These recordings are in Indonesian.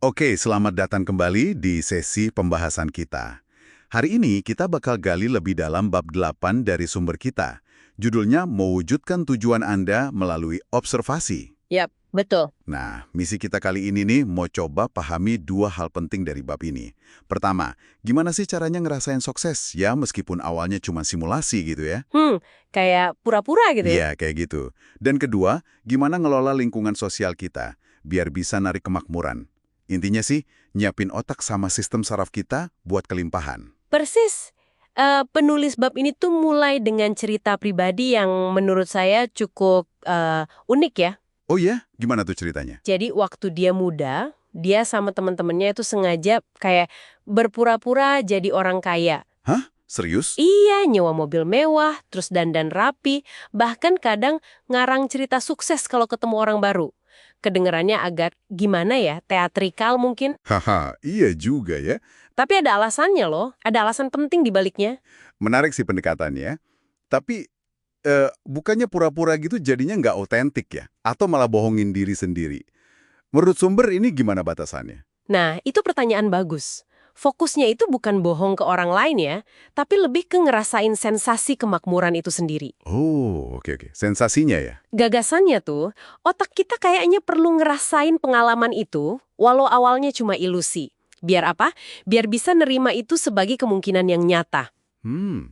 Oke, selamat datang kembali di sesi pembahasan kita. Hari ini kita bakal gali lebih dalam bab 8 dari sumber kita. Judulnya Mewujudkan Tujuan Anda Melalui Observasi. Yap, betul. Nah, misi kita kali ini nih mau coba pahami dua hal penting dari bab ini. Pertama, gimana sih caranya ngerasain sukses ya meskipun awalnya cuma simulasi gitu ya? Kayak pura-pura gitu ya. Iya, kayak gitu. Dan kedua, gimana ngelola lingkungan sosial kita biar bisa narik kemakmuran. Intinya sih, nyiapin otak sama sistem saraf kita buat kelimpahan. Persis. Penulis bab ini tuh mulai dengan cerita pribadi yang menurut saya cukup unik ya. Oh iya? Gimana tuh ceritanya? Jadi waktu dia muda, dia sama teman-temannya itu sengaja kayak berpura-pura jadi orang kaya. Hah? Serius? Iya, nyewa mobil mewah, terus dandan rapi, bahkan kadang ngarang cerita sukses kalau ketemu orang baru. Kedengerannya agak gimana ya, teatrikal mungkin. Haha, iya juga ya. Tapi ada alasannya loh, ada alasan penting di baliknya. Menarik sih pendekatannya. Tapi, bukannya pura-pura gitu jadinya nggak otentik ya? Atau malah bohongin diri sendiri? Menurut sumber ini gimana batasannya? Nah, itu pertanyaan bagus. Fokusnya itu bukan bohong ke orang lain ya, tapi lebih ke ngerasain sensasi kemakmuran itu sendiri. Oh, oke oke. Sensasinya ya? Gagasannya tuh, otak kita kayaknya perlu ngerasain pengalaman itu, walau awalnya cuma ilusi. Biar apa? Biar bisa nerima itu sebagai kemungkinan yang nyata.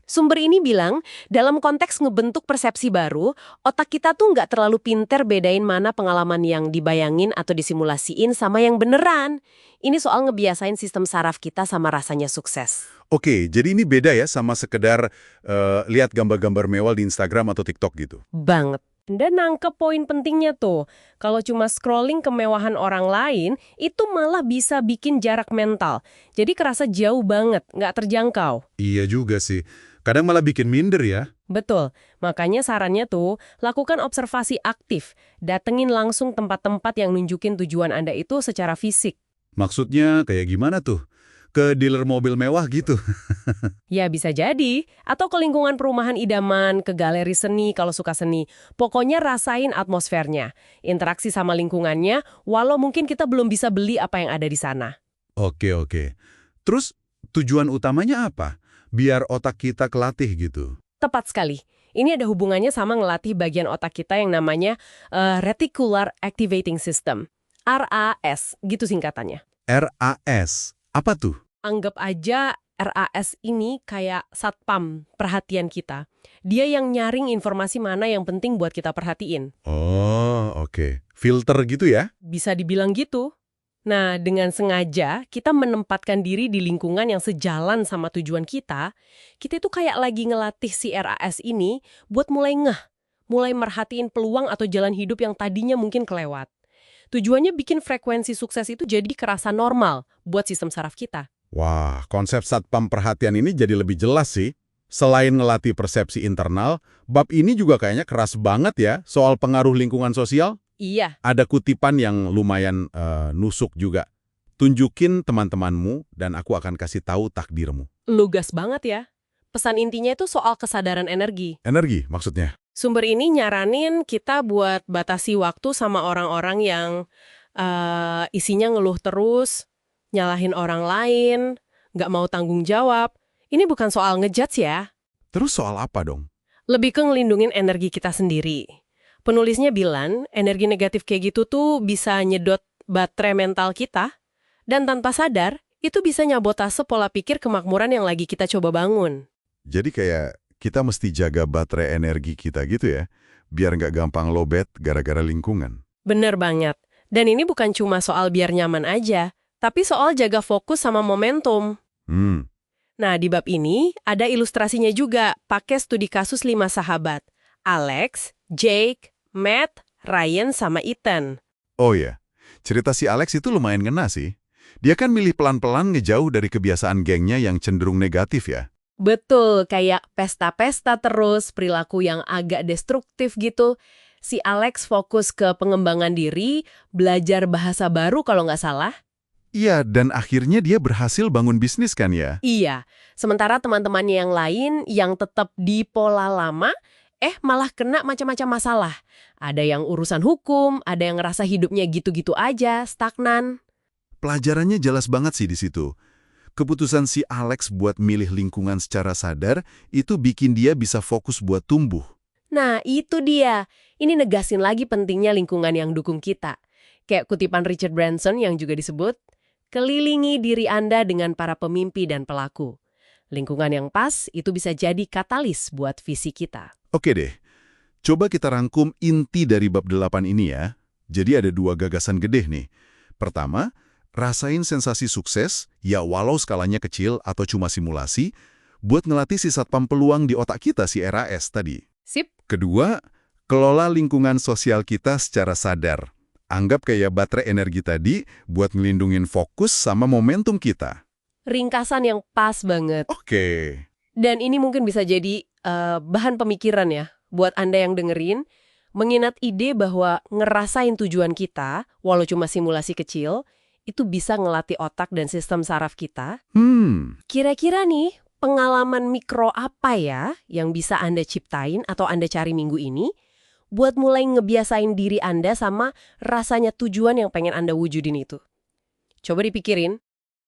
Sumber ini bilang, dalam konteks ngebentuk persepsi baru, otak kita tuh nggak terlalu pinter bedain mana pengalaman yang dibayangin atau disimulasiin sama yang beneran. Ini soal ngebiasain sistem saraf kita sama rasanya sukses. Oke, jadi ini beda ya sama sekedar lihat gambar-gambar mewah di Instagram atau TikTok gitu. Banget. Dan nangkep poin pentingnya tuh, kalau cuma scrolling kemewahan orang lain, itu malah bisa bikin jarak mental. Jadi kerasa jauh banget, nggak terjangkau. Iya juga sih. Kadang malah bikin minder ya. Betul, makanya sarannya tuh, lakukan observasi aktif. Datengin langsung tempat-tempat yang nunjukin tujuan Anda itu secara fisik. Maksudnya kayak gimana tuh? Ke dealer mobil mewah gitu. Ya bisa jadi, atau ke lingkungan perumahan idaman, ke galeri seni kalau suka seni. Pokoknya rasain atmosfernya, interaksi sama lingkungannya, walau mungkin kita belum bisa beli apa yang ada di sana. Oke, oke. Terus tujuan utamanya apa? Biar otak kita kelatih gitu. Tepat sekali. Ini ada hubungannya sama ngelatih bagian otak kita yang namanya Reticular Activating System. RAS, gitu singkatannya. RAS. Apa tuh? Anggap aja RAS ini kayak satpam perhatian kita. Dia yang nyaring informasi mana yang penting buat kita perhatiin. Oh, oke. Filter gitu ya? Bisa dibilang gitu. Nah, dengan sengaja kita menempatkan diri di lingkungan yang sejalan sama tujuan kita itu kayak lagi ngelatih si RAS ini buat mulai mulai merhatiin peluang atau jalan hidup yang tadinya mungkin kelewat. Tujuannya bikin frekuensi sukses itu jadi kerasa normal buat sistem saraf kita. Wah, konsep satpam perhatian ini jadi lebih jelas sih. Selain ngelatih persepsi internal, bab ini juga kayaknya keras banget ya soal pengaruh lingkungan sosial. Iya, Ada kutipan yang lumayan nusuk juga. Tunjukin teman-temanmu dan aku akan kasih tahu takdirmu. lugas banget ya. Pesan intinya itu soal kesadaran energi. Energi maksudnya. Sumber ini nyaranin kita buat batasi waktu sama orang-orang yang isinya ngeluh terus, nyalahin orang lain, nggak mau tanggung jawab. Ini bukan soal ngejudge ya, Terus soal apa dong? lebih ke ngelindungin energi kita sendiri. Penulisnya bilang, energi negatif kayak gitu tuh bisa nyedot baterai mental kita, dan tanpa sadar, itu bisa nyabotase pola pikir kemakmuran yang lagi kita coba bangun. Jadi kayak kita mesti jaga baterai energi kita gitu ya, biar nggak gampang lowbat gara-gara lingkungan. Bener banget. Dan ini bukan cuma soal biar nyaman aja, tapi soal jaga fokus sama momentum. Nah, di bab ini ada ilustrasinya juga, pakai studi kasus 5 sahabat. Alex, Jake, Matt, Ryan, sama Ethan. Oh ya, cerita si Alex itu lumayan ngena sih. Dia kan milih pelan-pelan ngejauh dari kebiasaan gengnya yang cenderung negatif ya. Betul, kayak pesta-pesta terus, perilaku yang agak destruktif gitu. Si Alex fokus ke pengembangan diri, belajar bahasa baru kalau nggak salah. Iya, dan akhirnya dia berhasil bangun bisnis kan ya? Iya, sementara teman-temannya yang lain yang tetap di pola lama, malah kena macam-macam masalah. Ada yang urusan hukum, ada yang ngerasa hidupnya gitu-gitu aja, stagnan. Pelajarannya jelas banget sih di situ. Keputusan si Alex buat milih lingkungan secara sadar itu bikin dia bisa fokus buat tumbuh. Nah, itu dia. Ini negasin lagi pentingnya lingkungan yang dukung kita. Kayak kutipan Richard Branson yang juga disebut, kelilingi diri Anda dengan para pemimpi dan pelaku. Lingkungan yang pas itu bisa jadi katalis buat visi kita. Oke deh, coba kita rangkum inti dari bab 8 ini ya. Jadi ada 2 gagasan gede nih. Pertama, rasain sensasi sukses, ya walau skalanya kecil atau cuma simulasi, buat ngelatih si satpam peluang di otak kita si RAS tadi. Sip. Kedua, kelola lingkungan sosial kita secara sadar. Anggap kayak baterai energi tadi buat ngelindungin fokus sama momentum kita. Ringkasan yang pas banget. Oke. Dan ini mungkin bisa jadi bahan pemikiran ya, buat Anda yang dengerin, mengingat ide bahwa ngerasain tujuan kita, walau cuma simulasi kecil, itu bisa ngelatih otak dan sistem saraf kita. Kira-kira nih, pengalaman mikro apa ya yang bisa Anda ciptain atau Anda cari minggu ini, buat mulai ngebiasain diri Anda sama rasanya tujuan yang pengen Anda wujudin itu? Coba dipikirin.